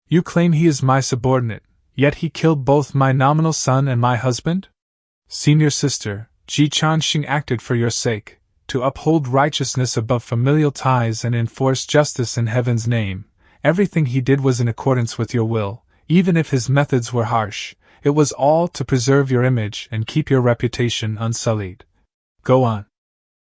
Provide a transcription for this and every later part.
You claim he is my subordinate, yet he killed both my nominal son and my husband? Senior sister, Changsheng acted for your sake, to uphold righteousness above familial ties and enforce justice in heaven's name. Everything he did was in accordance with your will, even if his methods were harsh. It was all to preserve your image and keep your reputation unsullied. Go on.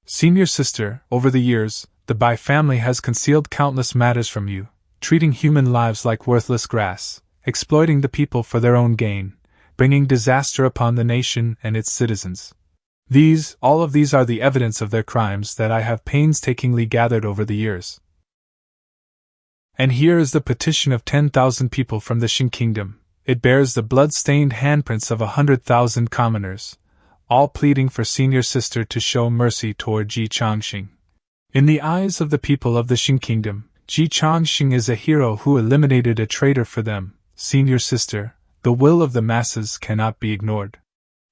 Senior sister, over the years, the Bai family has concealed countless matters from you, treating human lives like worthless grass, exploiting the people for their own gain, bringing disaster upon the nation and its citizens. All of these are the evidence of their crimes that I have painstakingly gathered over the years. And here is the petition of 10,000 people from the Qing kingdom. It bears the blood-stained handprints of 100,000 commoners, all pleading for senior sister to show mercy toward Changsheng. In the eyes of the people of the Qing kingdom, Changsheng is a hero who eliminated a traitor for them. Senior sister, the will of the masses cannot be ignored.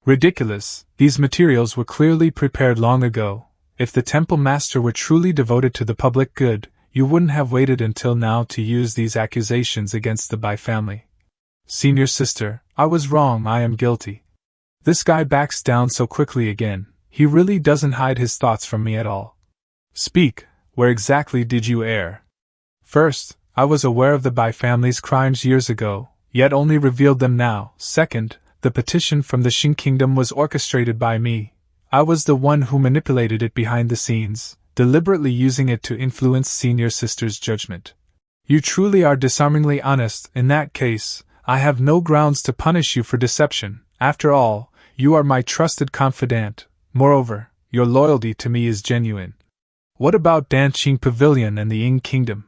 Ridiculous, these materials were clearly prepared long ago. If the temple master were truly devoted to the public good, you wouldn't have waited until now to use these accusations against the Bai family. Senior sister, I was wrong, I am guilty. This guy backs down so quickly again, he really doesn't hide his thoughts from me at all. Speak, where exactly did you err? First, I was aware of the Bai family's crimes years ago, yet only revealed them now. Second, the petition from the Qing kingdom was orchestrated by me. I was the one who manipulated it behind the scenes, deliberately using it to influence senior sister's judgment. You truly are disarmingly honest. In that case, I have no grounds to punish you for deception. After all, you are my trusted confidant. Moreover, your loyalty to me is genuine. What about Danqing Pavilion and the Ying kingdom?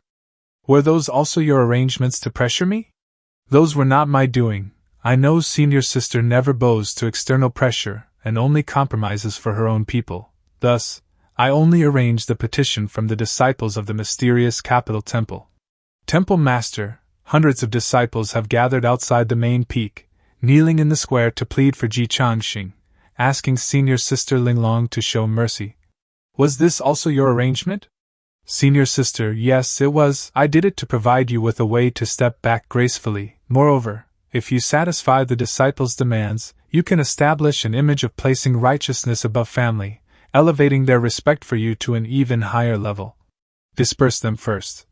Were those also your arrangements to pressure me? Those were not my doing. I know senior sister never bows to external pressure and only compromises for her own people. Thus, I only arranged the petition from the disciples of the mysterious capital temple. Temple master, hundreds of disciples have gathered outside the main peak, kneeling in the square to plead for Changsheng, asking senior sister Linglong to show mercy. Was this also your arrangement? Senior sister, yes, it was. I did it to provide you with a way to step back gracefully. Moreover, if you satisfy the disciples' demands, you can establish an image of placing righteousness above family, elevating their respect for you to an even higher level. Disperse them first.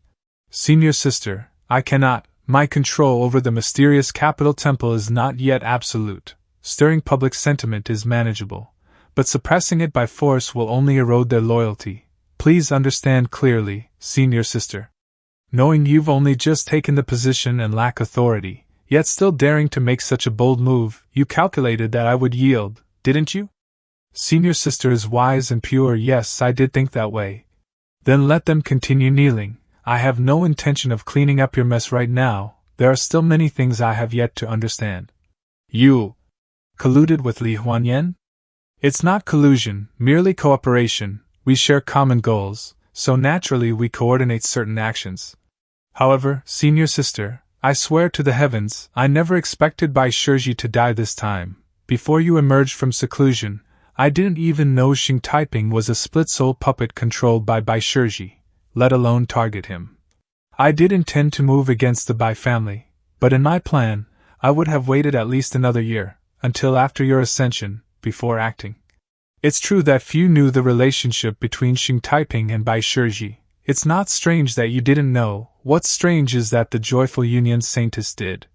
Senior sister, I cannot. My control over the mysterious capital temple is not yet absolute. Stirring public sentiment is manageable, but suppressing it by force will only erode their loyalty. Please understand clearly, senior sister. Knowing you've only just taken the position and lack authority, yet still daring to make such a bold move, you calculated that I would yield, didn't you? Senior sister is wise and pure. Yes, I did think that way. Then let them continue kneeling. I have no intention of cleaning up your mess right now. There are still many things I have yet to understand. You colluded with Li Huanyan? It's not collusion, merely cooperation. We share common goals, so naturally we coordinate certain actions. However, senior sister, I swear to the heavens, I never expected Bai Shiji to die this time. Before you emerged from seclusion, I didn't even know Xing Taiping was a split-soul puppet controlled by Bai Shiji, let alone target him. I did intend to move against the Bai family, but in my plan, I would have waited at least another year, until after your ascension, before acting. It's true that few knew the relationship between Xing Taiping and Bai Shiji. It's not strange that you didn't know. What's strange is that the Joyful Union Saintess did.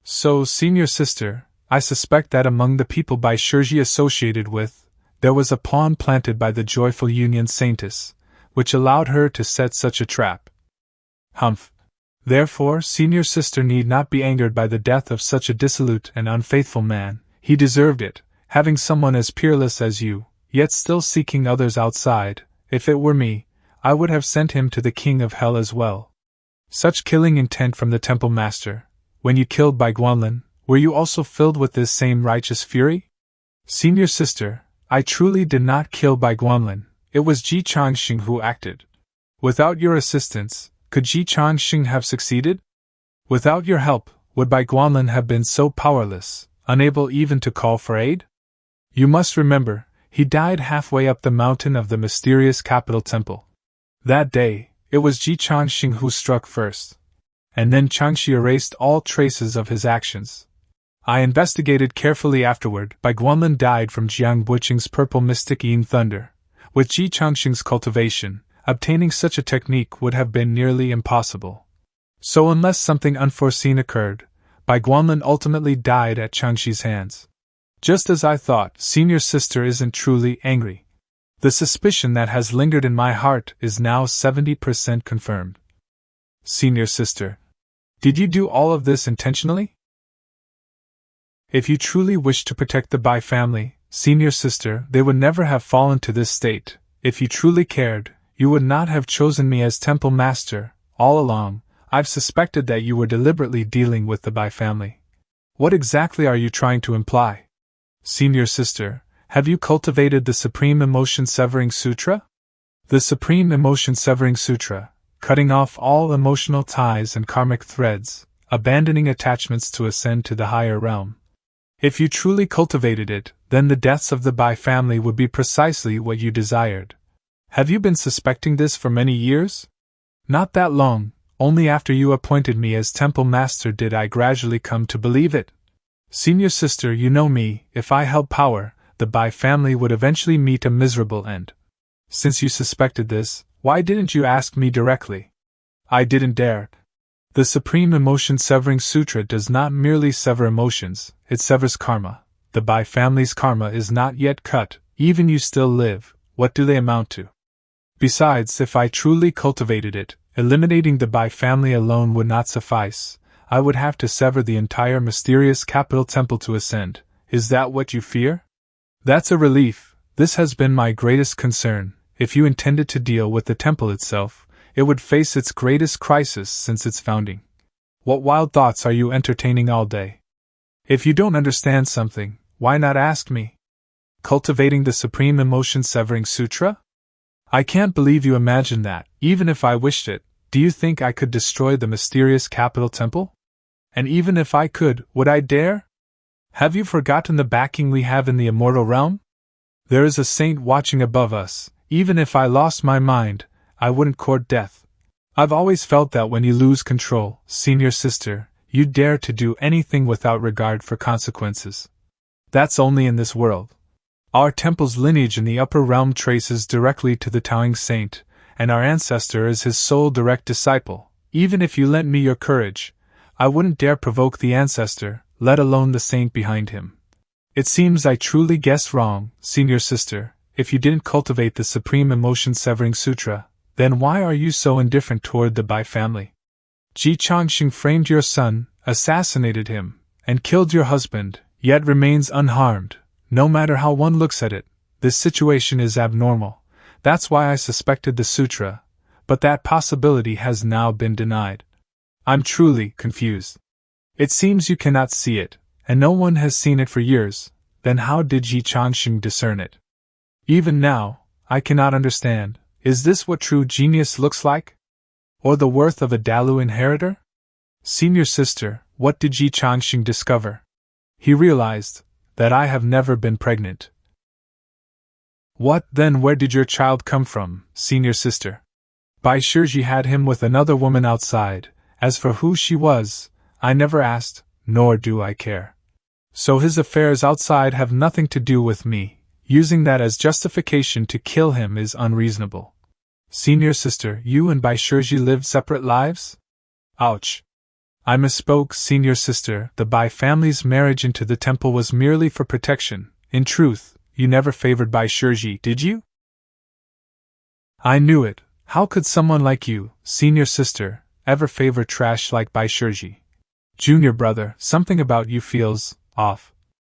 So, senior sister, I suspect that among the people Bai Shiji associated with, there was a pawn planted by the Joyful Union Saintess, which allowed her to set such a trap. Humph. Therefore, senior sister need not be angered by the death of such a dissolute and unfaithful man. He deserved it, having someone as peerless as you, yet still seeking others outside. If it were me, I would have sent him to the king of hell as well. Such killing intent from the temple master. When you killed Bai Guanlin, were you also filled with this same righteous fury? Senior sister, I truly did not kill Bai Guanlin. It was Changsheng who acted. Without your assistance, could Changsheng have succeeded? Without your help, would Bai Guanlin have been so powerless, unable even to call for aid? You must remember, he died halfway up the mountain of the mysterious capital temple. That day, it was Changsheng who struck first. and then Changsheng erased all traces of his actions. I investigated carefully afterward. Bai Guanlin died from Jiang Buqing's purple mystic Yin thunder. With Ji Changsheng's cultivation, obtaining such a technique would have been nearly impossible. So unless something unforeseen occurred, Bai Guanlin ultimately died at Changsheng's hands. Just as I thought, senior sister isn't truly angry. The suspicion that has lingered in my heart is now 70% confirmed. Senior sister, did you do all of this intentionally? If you truly wished to protect the Bai family, senior sister, they would never have fallen to this state. If you truly cared, you would not have chosen me as temple master. All along, I've suspected that you were deliberately dealing with the Bai family. What exactly are you trying to imply? Senior sister, have you cultivated the Supreme Emotion Severing Sutra? The Supreme Emotion Severing Sutra, cutting off all emotional ties and karmic threads, abandoning attachments to ascend to the higher realm. If you truly cultivated it, then the deaths of the Bai family would be precisely what you desired. Have you been suspecting this for many years? Not that long, only after you appointed me as temple master did I gradually come to believe it. Senior sister, you know me, if I held power, the Bai family would eventually meet a miserable end. Since you suspected this, why didn't you ask me directly? I didn't dare. The Supreme Emotion Severing Sutra does not merely sever emotions, it severs karma. The Bai family's karma is not yet cut, even you still live. What do they amount to? Besides, if I truly cultivated it, eliminating the Bai family alone would not suffice. I would have to sever the entire mysterious capital temple to ascend. Is that what you fear? That's a relief. This has been my greatest concern. If you intended to deal with the temple itself, it would face its greatest crisis since its founding. What wild thoughts are you entertaining all day? If you don't understand something, why not ask me? Cultivating the Supreme Emotion Severing Sutra? I can't believe you imagine that, even if I wished it. Do you think I could destroy the mysterious capital temple? And even if I could, would I dare? Have you forgotten the backing we have in the immortal realm? There is a saint watching above us. Even if I lost my mind, I wouldn't court death. I've always felt that when you lose control, senior sister, you dare to do anything without regard for consequences. That's only in this world. Our temple's lineage in the upper realm traces directly to the Taoing saint, and our ancestor is his sole direct disciple. Even if you lent me your courage, I wouldn't dare provoke the ancestor, let alone the saint behind him. It seems I truly guessed wrong, senior sister. If you didn't cultivate the Supreme Emotion Severing Sutra, then why are you so indifferent toward the Bai family? Ji Changsheng framed your son, assassinated him, and killed your husband, yet remains unharmed. No matter how one looks at it, this situation is abnormal. That's why I suspected the sutra, but that possibility has now been denied. I'm truly confused. It seems you cannot see it, and no one has seen it for years. Then how did Ji Changsheng discern it? Even now, I cannot understand. Is this what true genius looks like? Or the worth of a Dalu inheritor? Senior sister, what did Ji Changsheng discover? He realized that I have never been pregnant. What, then where did your child come from, senior sister? Bai Shiji had him with another woman outside. As for who she was, I never asked, nor do I care. So his affairs outside have nothing to do with me. Using that as justification to kill him is unreasonable. Senior sister, you and Bai Shiji lived separate lives? Ouch. I misspoke, senior sister. The Bai family's marriage into the temple was merely for protection. In truth, you never favored Bai Shiji, did you? I knew it. How could someone like you, senior sister, ever favor trash like Bai Shiji? Junior brother, something about you feels off.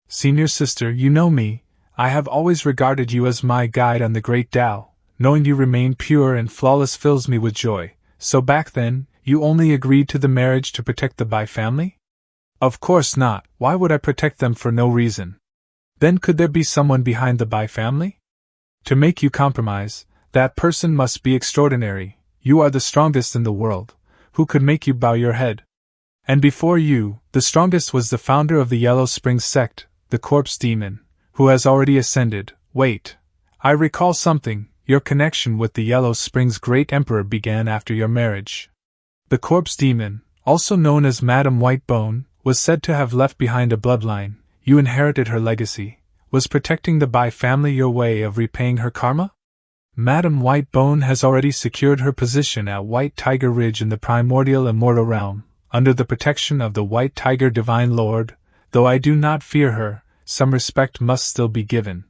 Senior sister, you know me. I have always regarded you as my guide on the great Tao. Knowing you remain pure and flawless fills me with joy. So back then, you only agreed to the marriage to protect the Bai family? Of course not. Why would I protect them for no reason? Then could there be someone behind the Bai family? To make you compromise, that person must be extraordinary. You are the strongest in the world. Who could make you bow your head? And before you, the strongest was the founder of the Yellow Springs sect, the corpse demon, who has already ascended. Wait. I recall something. Your connection with the Yellow Springs great emperor began after your marriage. The corpse demon, also known as Madame Whitebone, was said to have left behind a bloodline. You inherited her legacy. Was protecting the Bai family your way of repaying her karma? Madame Whitebone has already secured her position at White Tiger Ridge in the primordial immortal realm, under the protection of the White Tiger Divine Lord. Though I do not fear her, some respect must still be given.